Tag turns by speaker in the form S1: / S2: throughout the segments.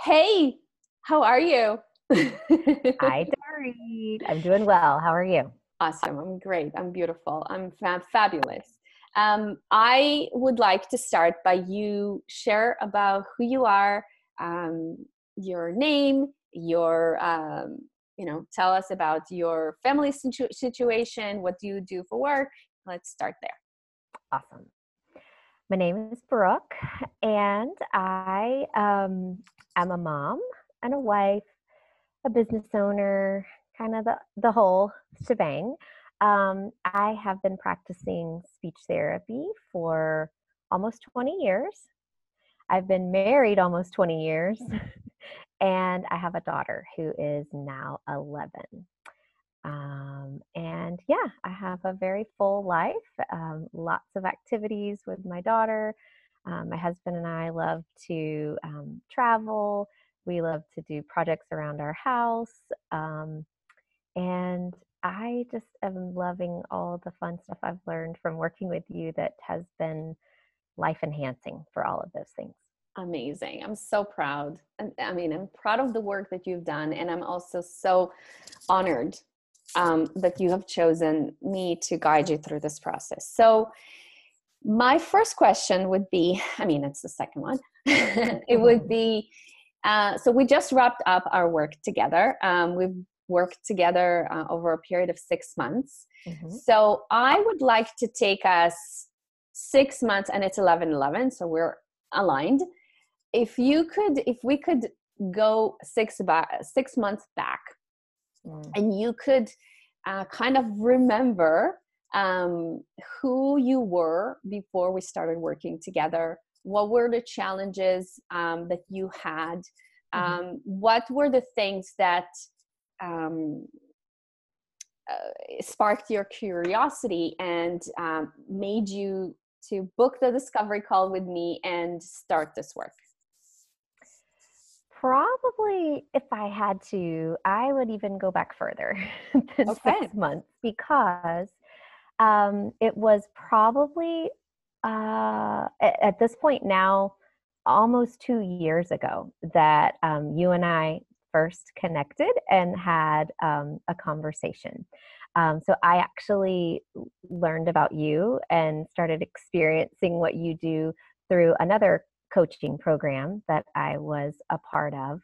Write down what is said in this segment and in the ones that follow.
S1: Hey, how are you?
S2: Hi, Dory. I'm doing well. How are you?
S1: Awesome. I'm great. I'm beautiful. I'm fabulous. I would like to start by you share about who you are, um, your name, tell us about your family situation. What do you do for work? Let's start there.
S2: Awesome. My name is Brooke, and I am a mom and a wife, a business owner, kind of the whole shebang. I have been practicing speech therapy for almost 20 years. I've been married almost 20 years, and I have a daughter who is now 11. And yeah, I have a very full life, lots of activities with my daughter. My husband and I love to travel. We love to do projects around our house. Um, and I just am loving all the fun stuff I've learned from working with you that has been life enhancing for all of those things.
S1: Amazing. I'm so proud. And I mean, I'm proud of the work that you've done. And I'm also so honored that you have chosen me to guide you through this process. So, my first question would be, I mean, it's the second one. It would be, so we just wrapped up our work together. We've worked together over a period of 6 months.
S2: Mhm.
S1: So I would like to take us 6 months, and it's 11/11, so we're aligned. If we could go 6 months back,
S2: Mm.
S1: and you could kind of remember um, who you were before we started working together. What were the challenges that you had?
S2: Mhm.
S1: What were the things that um, sparked your curiosity and made you to book the discovery call with me and start this work?
S2: Probably, if I had to, I would even go back further than
S1: Okay.
S2: 6 months because it was probably at this point now almost 2 years ago that you and I first connected and had a conversation. So I actually learned about you and started experiencing what you do through another coaching program that I was a part of.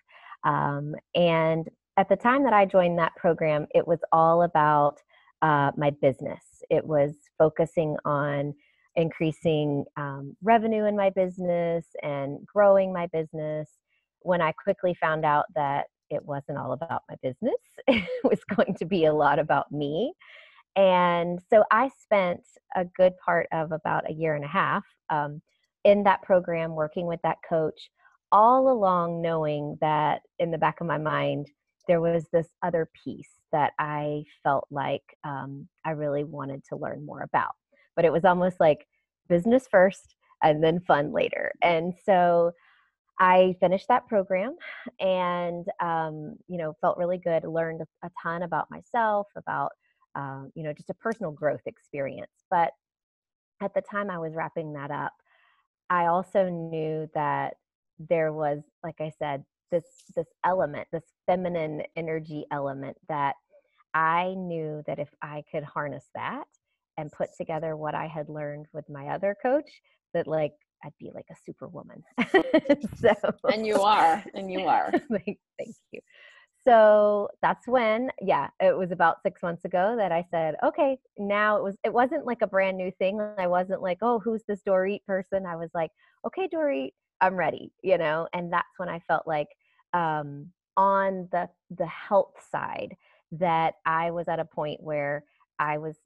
S2: And at the time that I joined that program, it was all about my business. It was focusing on increasing revenue in my business and growing my business. When I quickly found out that it wasn't all about my business, it was going to be a lot about me. And so I spent a good part of about a year and a half in that program, working with that coach, all along knowing that in the back of my mind, there was this other piece that I felt like I really wanted to learn more about. But it was almost like business first and then fun later. And so I finished that program and, felt really good, learned a ton about myself, about, just a personal growth experience. But at the time I was wrapping that up, I also knew that there was, like I said, this element, this feminine energy element that I knew that if I could harness that and put together what I had learned with my other coach, that like I'd be like a superwoman. So
S1: And you are, and you are.
S2: thank you. So that's when, yeah, it was about 6 months ago that I said, okay, now it wasn't like a brand new thing. I wasn't like, oh, who's this Dorit person? I was like, okay, Dorit, I'm ready. And that's when I felt like on the health side that I was at a point where I was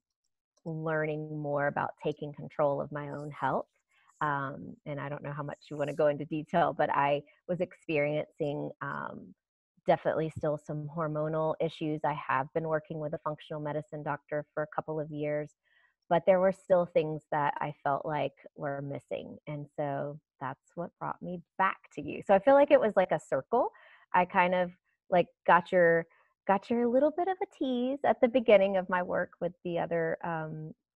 S2: learning more about taking control of my own health. And I don't know how much you want to go into detail, but I was experiencing definitely still some hormonal issues. I have been working with a functional medicine doctor for a couple of years, but there were still things that I felt like were missing. And so that's what brought me back to you. So I feel like it was like a circle. I kind of like got your little bit of a tease at the beginning of my work with the other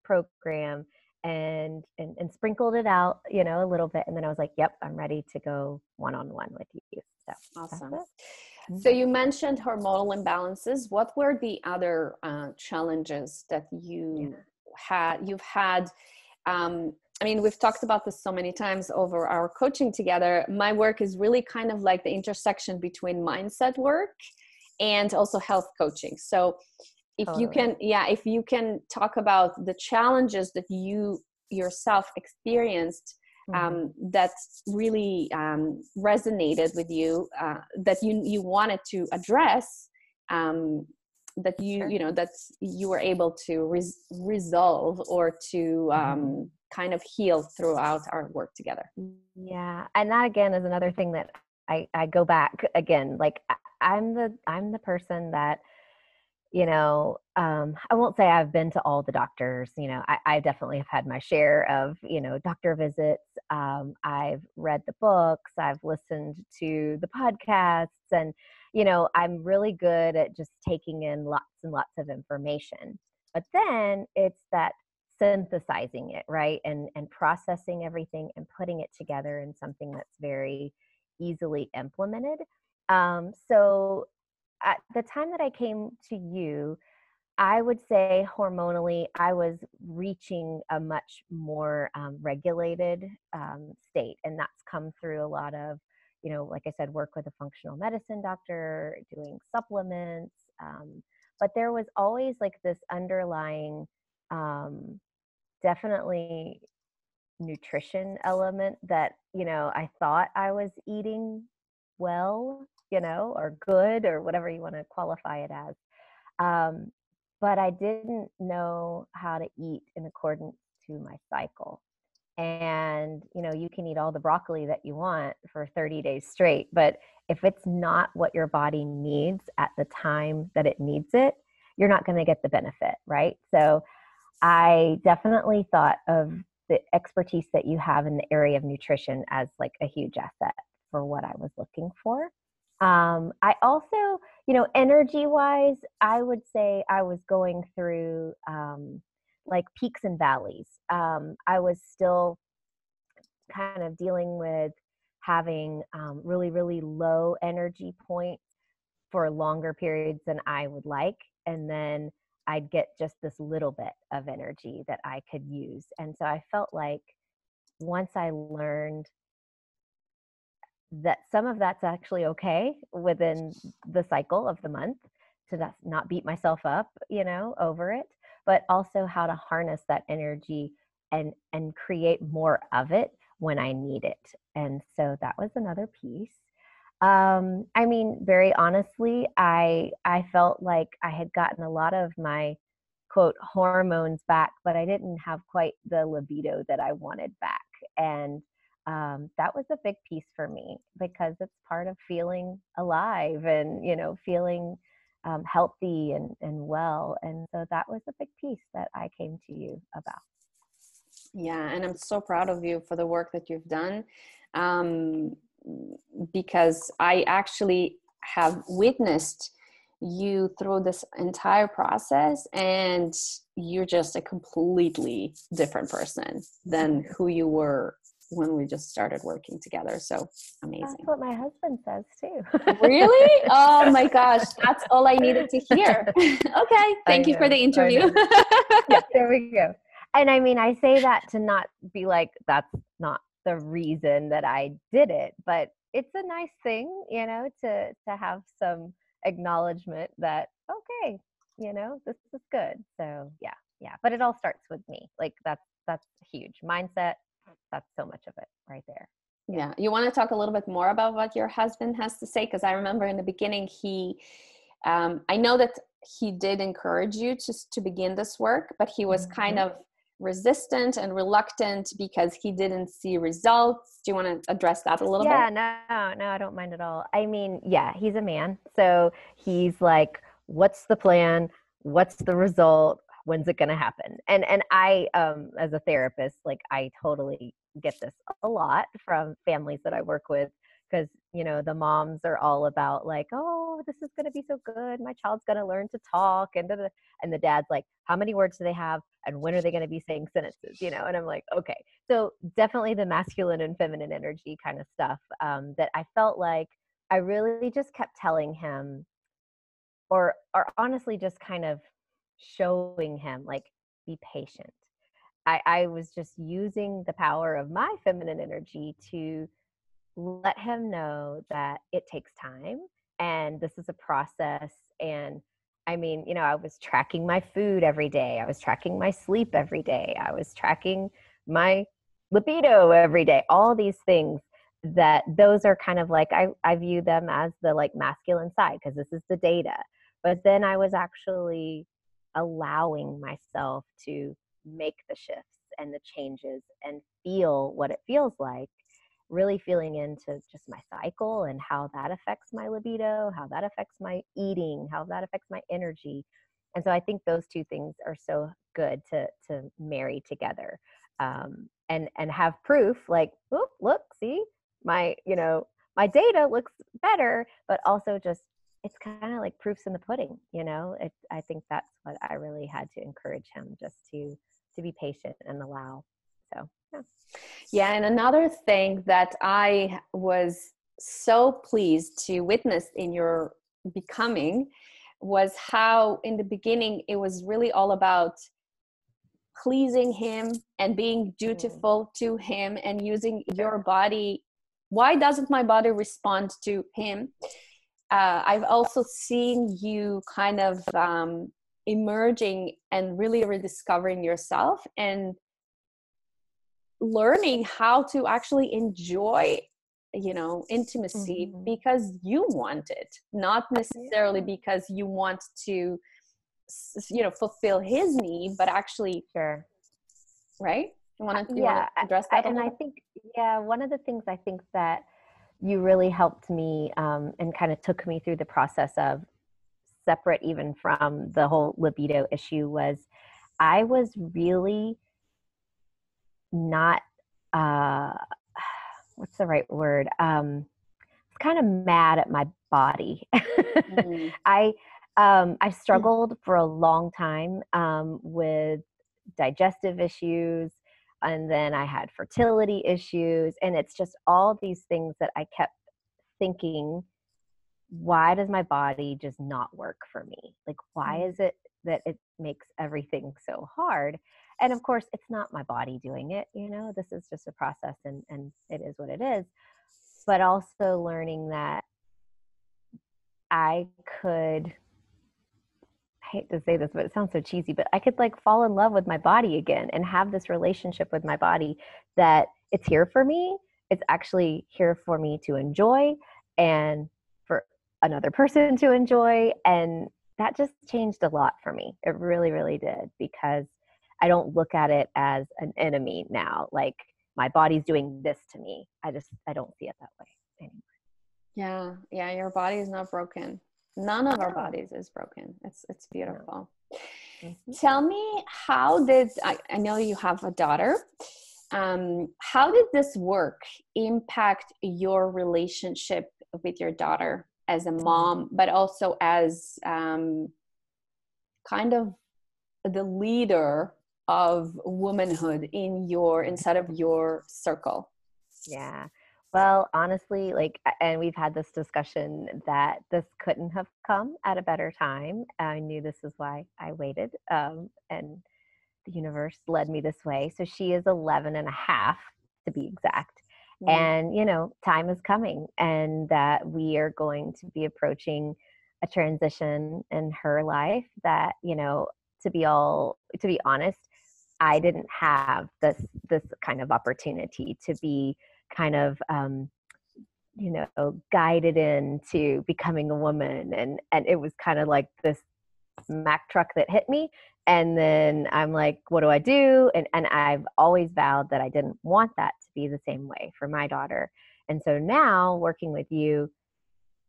S2: program. and sprinkled it out, you know, a little bit. And then I was like, yep, I'm ready to go one-on-one with you. So
S1: Awesome.
S2: that's
S1: So
S2: it.
S1: you mentioned hormonal imbalances. What were the other challenges that you've had? I mean, we've talked about this so many times over our coaching together. My work is really kind of like the intersection between mindset work and also health coaching. So if you can, if you can talk about the challenges that you yourself experienced, that really resonated with you, that you wanted to address, that you know that you were able to resolve or to kind of heal throughout our work together.
S2: Yeah, and that again is another thing that I go back again. Like I'm the person that, you know, I won't say I've been to all the doctors. You know, I definitely have had my share of, you know, doctor visits. I've read the books, I've listened to the podcasts, and, you know, I'm really good at just taking in lots and lots of information. But then it's that synthesizing it, right? And processing everything and putting it together in something that's very easily implemented. So at the time that I came to you, I would say hormonally, I was reaching a much more regulated state. And that's come through a lot of, you know, like I said, work with a functional medicine doctor, doing supplements. But there was always like this underlying, definitely nutrition element that, you know, I thought I was eating well, you know, or good, or whatever you want to qualify it as. Um, but I didn't know how to eat in accordance to my cycle. And, you know, you can eat all the broccoli that you want for 30 days straight, but if it's not what your body needs at the time that it needs it, you're not going to get the benefit, right? So I definitely thought of the expertise that you have in the area of nutrition as like a huge asset for what I was looking for. I also, you know, energy wise, I would say I was going through like peaks and valleys. I was still kind of dealing with having really, really low energy points for longer periods than I would like. And then I'd get just this little bit of energy that I could use. And so I felt like once I learned that some of that's actually okay within the cycle of the month, to not beat myself up, you know, over it, but also how to harness that energy and create more of it when I need it. And so that was another piece. I mean, very honestly, I felt like I had gotten a lot of my quote hormones back, but I didn't have quite the libido that I wanted back. And that was a big piece for me because it's part of feeling alive and, you know, feeling healthy and well. And so that was a big piece that I came to you about.
S1: Yeah, and I'm so proud of you for the work that you've done, because I actually have witnessed you through this entire process, and you're just a completely different person than who you were when we just started working together. So amazing.
S2: That's what my husband says too.
S1: Really? Oh my gosh, that's all I needed to hear. Okay, thank you for the interview.
S2: Yeah, there we go. And I mean, I say that to not be like, that's not the reason that I did it, but it's a nice thing, you know, to have some acknowledgement that, okay, you know, this is good. So yeah. But it all starts with me. Like that's huge. Mindset, that's so much of it right there.
S1: Yeah. You want to talk a little bit more about what your husband has to say? Because I remember in the beginning, I know that he did encourage you to begin this work, but he was kind of resistant and reluctant because he didn't see results. Do you want to address that a little bit?
S2: Yeah, no, I don't mind at all. I mean, yeah, he's a man. So he's like, what's the plan? What's the result? When's it going to happen? And I, as a therapist, like I totally get this a lot from families that I work with because, you know, the moms are all about like, oh, this is going to be so good. My child's going to learn to talk. And, da, da. And the dad's like, how many words do they have? And when are they going to be saying sentences? You know? And I'm like, okay. So definitely the masculine and feminine energy kind of stuff, that I felt like I really just kept telling him, or honestly just kind of showing him like, be patient. I was just using the power of my feminine energy to let him know that it takes time and this is a process. And I mean, you know, I was tracking my food every day. I was tracking my sleep every day. I was tracking my libido every day. All these things, that those are kind of like, I view them as the like masculine side because this is the data. But then I was actually allowing myself to make the shifts and the changes and feel what it feels like, really feeling into just my cycle and how that affects my libido, how that affects my eating, how that affects my energy. And so I think those two things are so good to marry together, and have proof like, oh, look, see, my, you know, my data looks better, but also just, it's kind of like proofs in the pudding, you know. I think that's what I really had to encourage him, just to be patient and allow. So yeah.
S1: Yeah, and another thing that I was so pleased to witness in your becoming was how in the beginning it was really all about pleasing him and being dutiful to him and using your body. Why doesn't my body respond to him? I've also seen you kind of emerging and really rediscovering yourself and learning how to actually enjoy, you know, intimacy because you want it, not necessarily because you want to, you know, fulfill his need, but actually,
S2: Sure.
S1: right? You want to address that a
S2: and
S1: little
S2: I
S1: bit?
S2: think, yeah, one of the things I think that you really helped me, and kind of took me through the process of, separate even from the whole libido issue, was I was really not, uh what's the right word, kind of mad at my body.
S1: Mm.
S2: I struggled for a long time, with digestive issues, and then I had fertility issues, and it's just all these things that I kept thinking, why does my body just not work for me? Like, why is it that it makes everything so hard? And of course, it's not my body doing it, you know, this is just a process, and it is what it is. But also learning that I could, I hate to say this, but it sounds so cheesy, but I could like fall in love with my body again and have this relationship with my body, that it's here for me. It's actually here for me to enjoy and for another person to enjoy. And that just changed a lot for me. It really, really did, because I don't look at it as an enemy now. Like, my body's doing this to me. I don't see it that way anymore.
S1: Yeah, your body is not broken. None of our
S2: No,
S1: bodies is broken. It's
S2: no.
S1: beautiful.
S2: Mm-hmm.
S1: Tell me, how did I know you have a daughter? How did this work impact your relationship with your daughter as a mom, but also as kind of the leader of womanhood in your inside of your circle?
S2: Yeah. Well, honestly, like, and we've had this discussion that this couldn't have come at a better time. I knew this is why I waited. And the universe led me this way. So she is 11 and a half, to be exact.
S1: Mm.
S2: And, you know, time is coming, and that we are going to be approaching a transition in her life that, you know, to be honest, I didn't have this kind of opportunity to be kind of, you know, guided into becoming a woman, and it was kind of like this Mack truck that hit me. And then I'm like, what do I do? And I've always vowed that I didn't want that to be the same way for my daughter. And so now, working with you,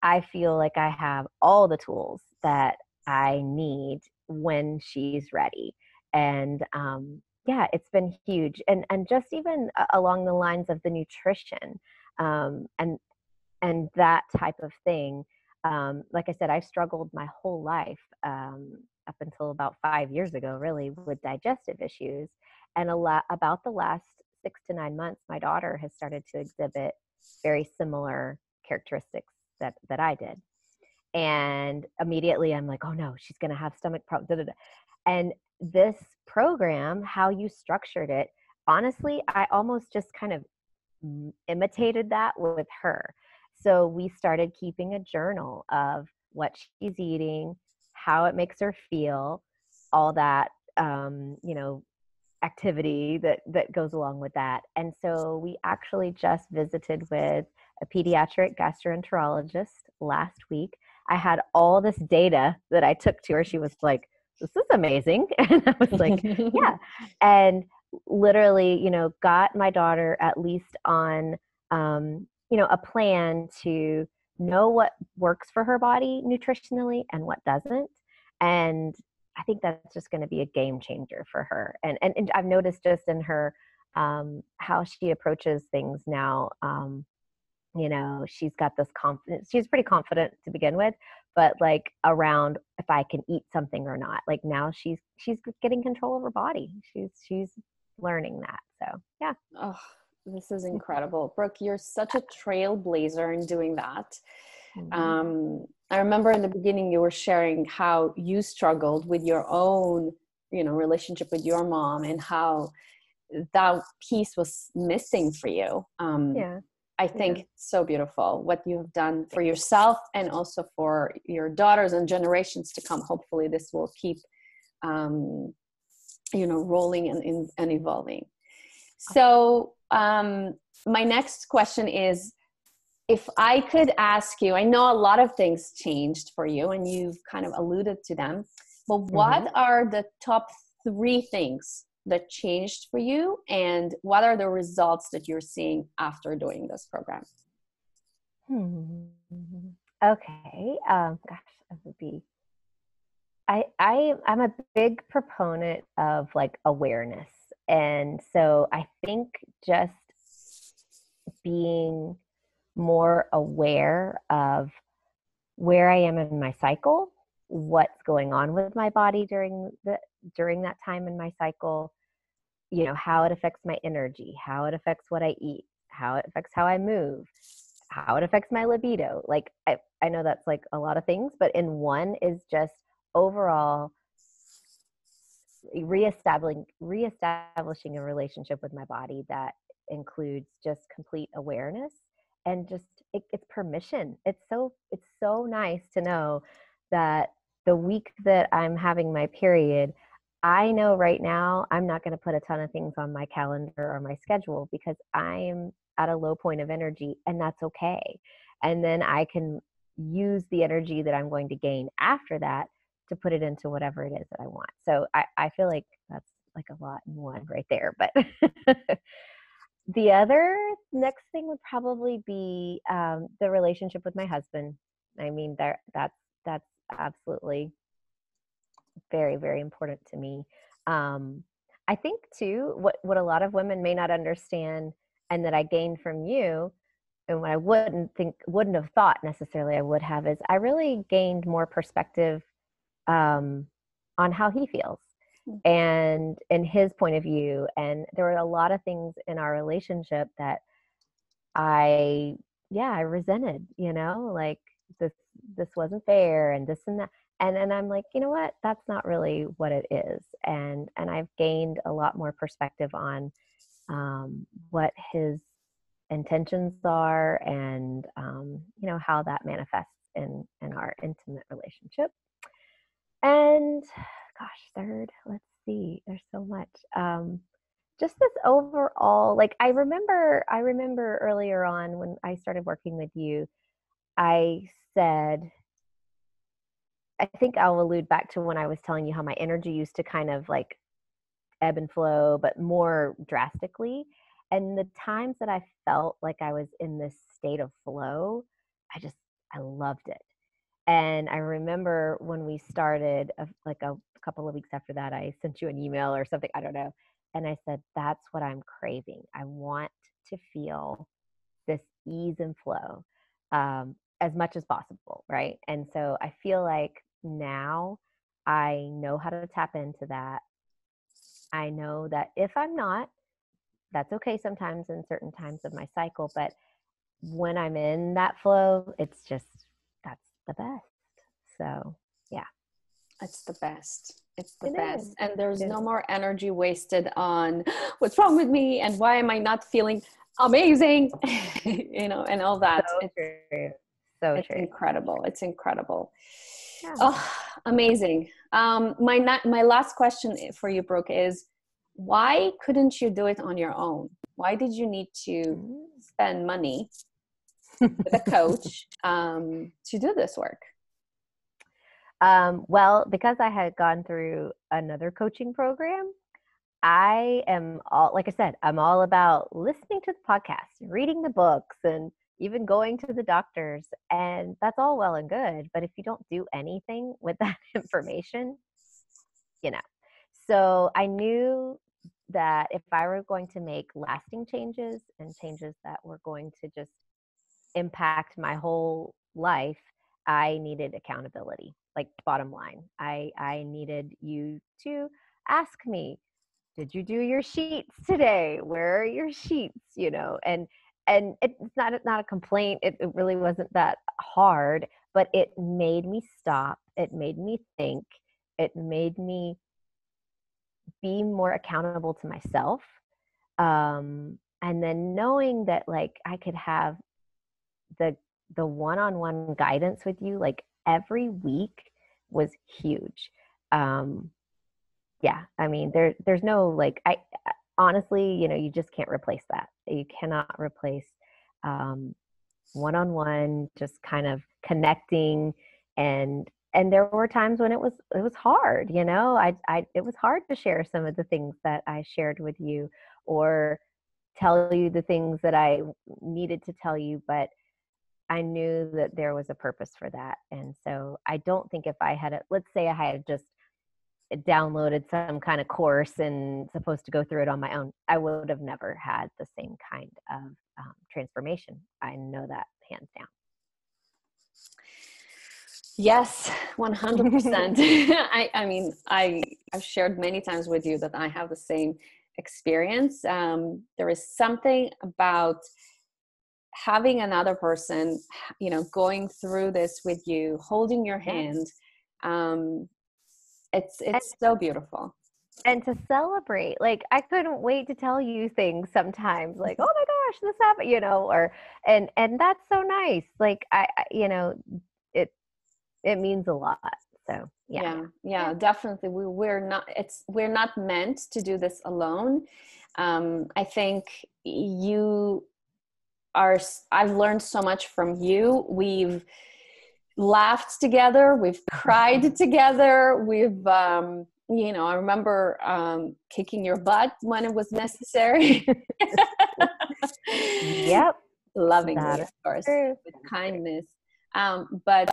S2: I feel like I have all the tools that I need when she's ready. And yeah, it's been huge. And just even along the lines of the nutrition, and and that type of thing. Like I said, I've struggled my whole life, up until about 5 years ago, really, with digestive issues. And about the last 6 to 9 months, my daughter has started to exhibit very similar characteristics that I did. And immediately I'm like, oh no, she's going to have stomach problems. Da, da, da. And this program, how you structured it, honestly, I almost just kind of imitated that with her. So we started keeping a journal of what she's eating, how it makes her feel, all that, you know, activity that goes along with that. And so we actually just visited with a pediatric gastroenterologist last week. I had all this data that I took to her. She was like, this is amazing. And I was like, yeah. And literally, you know, got my daughter at least on, you know, a plan to know what works for her body nutritionally and what doesn't. And I think that's just going to be a game changer for her. And I've noticed just in her, how she approaches things now. You know, she's got this confidence. She's pretty confident to begin with, but like around if I can eat something or not. Like now she's getting control of her body. She's learning that. So yeah.
S1: Oh, this is incredible. Brooke, you're such a trailblazer in doing that. I remember in the beginning you were sharing how you struggled with your own, you know, relationship with your mom and how that piece was missing for you.
S2: Yeah.
S1: I think so beautiful what you have done for yourself and also for your daughters and generations to come. Hopefully this will keep, you know, rolling and evolving. So my next question is, if I could ask you, I know a lot of things changed for you and you've kind of alluded to them, but what are the top 3 things that changed for you and what are the results that you're seeing after doing this program?
S2: Okay. Gosh, that would be, I'm a big proponent of like awareness. And so I think just being more aware of where I am in my cycle, what's going on with my body during that time in my cycle, you know, how it affects my energy, how it affects what I eat, how it affects how I move, how it affects my libido. Like I know that's like a lot of things, but in one is just overall reestablishing a relationship with my body that includes just complete awareness and just it's permission. It's so nice to know that the week that I'm having my period, I know right now I'm not going to put a ton of things on my calendar or my schedule because I'm at a low point of energy, and that's okay. And then I can use the energy that I'm going to gain after that to put it into whatever it is that I want. So I feel like that's like a lot in one right there. But the other next thing would probably be the relationship with my husband. I mean, that's absolutely very, very important to me. I think too, what a lot of women may not understand, and that I gained from you, and what I wouldn't have thought necessarily I would have, is I really gained more perspective on how he feels and his point of view. And there were a lot of things in our relationship that I resented, you know, like this wasn't fair and this and that. And I'm like, you know what? That's not really what it is. And I've gained a lot more perspective on what his intentions are and you know, how that manifests in our intimate relationship. And gosh, third, let's see, there's so much. Just this overall, like I remember earlier on when I started working with you, I said, I think I'll allude back to when I was telling you how my energy used to kind of like ebb and flow, but more drastically. And the times that I felt like I was in this state of flow, I loved it. And I remember when we started, like a couple of weeks after that, I sent you an email or something, I don't know. And I said, that's what I'm craving. I want to feel this ease and flow. as much as possible, right? And so I feel like now I know how to tap into that. I know that if I'm not, that's okay sometimes in certain times of my cycle, but when I'm in that flow, it's just, that's the best. So, yeah.
S1: It's the best. It's the
S2: It
S1: best.
S2: is.
S1: And there's
S2: It
S1: no
S2: is.
S1: more energy wasted on what's wrong with me and why am I not feeling amazing, and all
S2: So
S1: that.
S2: true. So
S1: It's
S2: true.
S1: incredible. It's incredible.
S2: Yeah.
S1: Oh, amazing. My last question for you, Brooke, is why couldn't you do it on your own? Why did you need to spend money with a coach to do this work?
S2: Well, because I had gone through another coaching program, I am all, like I said, I'm all about listening to the podcast, reading the books, and even going to the doctors. And that's all well and good. But if you don't do anything with that information, you know. So I knew that if I were going to make lasting changes and changes that were going to just impact my whole life, I needed accountability. Like, bottom line, I needed you to ask me, did you do your sheets today? Where are your sheets? And it's not a complaint. It really wasn't that hard, but it made me stop. It made me think. It made me be more accountable to myself. And then knowing that, like, I could have the one-on-one guidance with you like every week was huge. um yeah, I mean, there's no, like, I honestly, you just can't replace that. You cannot replace um one-on-one, just kind of connecting. And there were times when it was hard. I it was hard to share some of the things that I shared with you, or tell you the things that I needed to tell you, but I knew that there was a purpose for that. And so I don't think if I had, let's say I had just downloaded some kind of course and supposed to go through it on my own, I would have never had the same kind of transformation. I know that hands down.
S1: Yes, 100%. I mean, I've shared many times with you that I have the same experience. There is something about having another person, going through this with you, holding your
S2: Yeah.
S1: hand.
S2: And,
S1: It's so beautiful.
S2: and to celebrate, like, I couldn't wait to tell you things sometimes, like, oh my gosh, this happened, or, and that's so nice. Like, it it means a lot. So yeah.
S1: Yeah, definitely. We're not meant to do this alone. I think you I've learned so much from you. We've laughed together, we've cried together, I remember kicking your butt when it was necessary.
S2: Yep.
S1: Lovingly,
S2: That
S1: of
S2: is
S1: course,
S2: true.
S1: with kindness. But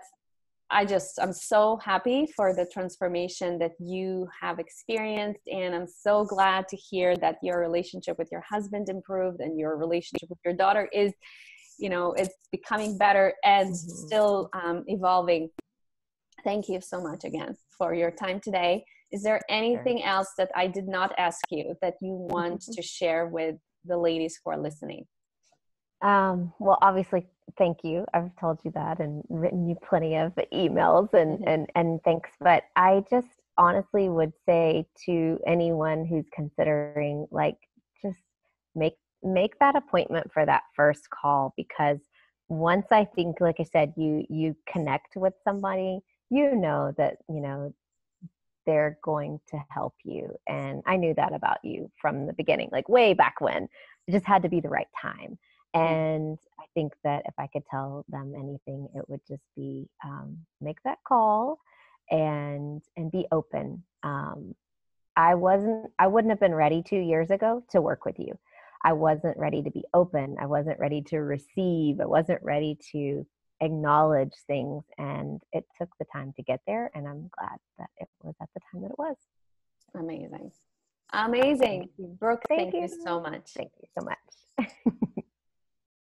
S1: I'm so happy for the transformation that you have experienced. And I'm so glad to hear that your relationship with your husband improved and your relationship with your daughter is, it's becoming better and still evolving. Thank you so much again for your time today. Is there anything else that I did not ask you that you want to share with the ladies who are listening?
S2: Well, obviously, thank you. I've told you that and written you plenty of emails and thanks. But I just honestly would say to anyone who's considering, like, just make that appointment for that first call, because once, I think, like I said, you connect with somebody, that, they're going to help you. And I knew that about you from the beginning, like way back when. It just had to be the right time. And I think that if I could tell them anything, it would just be, make that call and be open. I wouldn't have been ready 2 years ago to work with you. I wasn't ready to be open. I wasn't ready to receive. I wasn't ready to acknowledge things. And it took the time to get there. And I'm glad that it was at the time that it was.
S1: Amazing. Amazing. Brooke, thank you so much.
S2: Thank you so much.